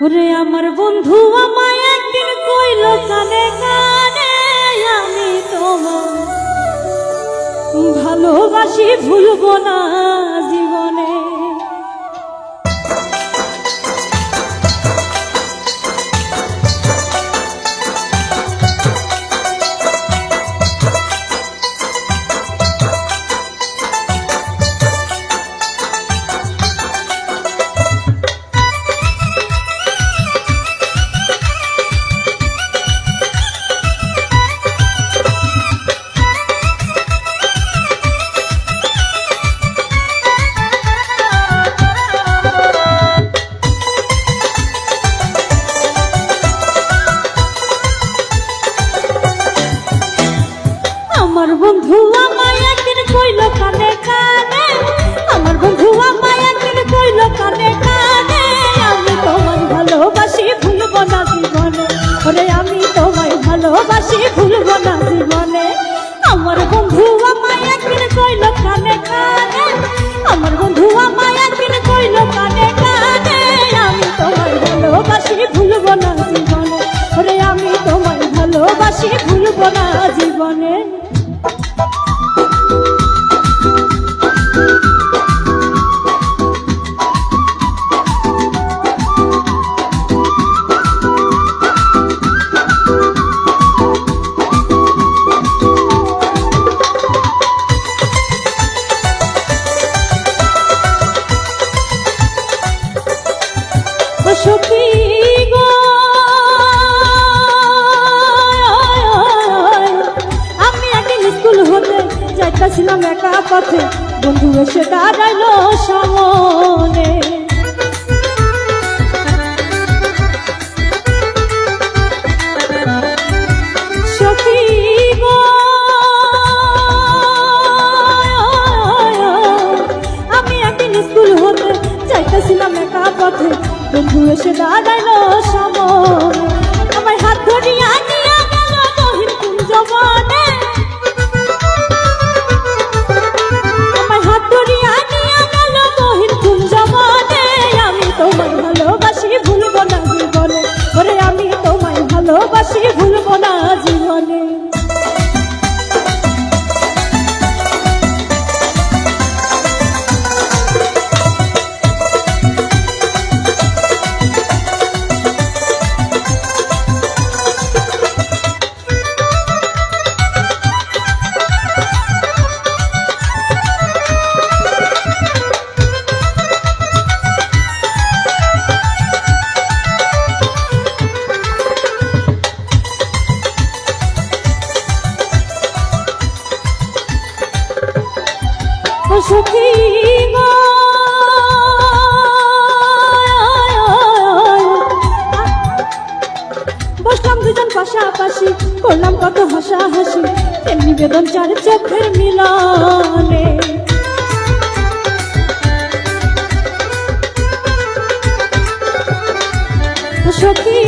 ওরে আমার বন্ধু আমায় একদিন কইল কানে কানে আমি তোমায় ভালোবাসি ভুলবো না জীবনে। আমার বন্ধু আমায় একদিন কইল কানে কানে, আমার বন্ধু আমায় একদিন কইল কানে কানে আমি তোমায় ভালোবাসি ভুলবো না জীবনে। ওরে আমি তোমায় ভালোবাসি ভুলবো না জীবনে। আমার বন্ধু আমায় একদিন কইল কানে কানে, আমার বন্ধু আমায় একদিন কইল কানে কানে আমি তোমায় ভালোবাসি ভুলবো না জীবনে। ওরে আমি তোমায় ভালোবাসি ভুলবো না জীবনে। সখী গো আমি একদিন স্কুল হতে যাইতাছিলাম একা পথে, বন্ধু এসে দাঁড়াইলো সামনে। সখী গো আমি একদিন স্কুল হতে যাইতাছিলাম একা পথে, বন্ধু এসে দাঁড়াইলো সামনে। আমার হাত ধরিয়া নিয়া গেল মহিন কুঞ্জবনে, আমার হাত ধরিয়া নিয়া গেল মহিন কুঞ্জবনে আমি তোমায় ভালোবাসি ভুলবো না জীবনে। ওরে আমি তোমায় ভালোবাসি ভুলবো না জীবনে। সখী গো বসলাম দুজন পাশাপাশি, করলাম কত হাসাহাসি, তেমনি বেদন চার চোখের মিলনে। সখী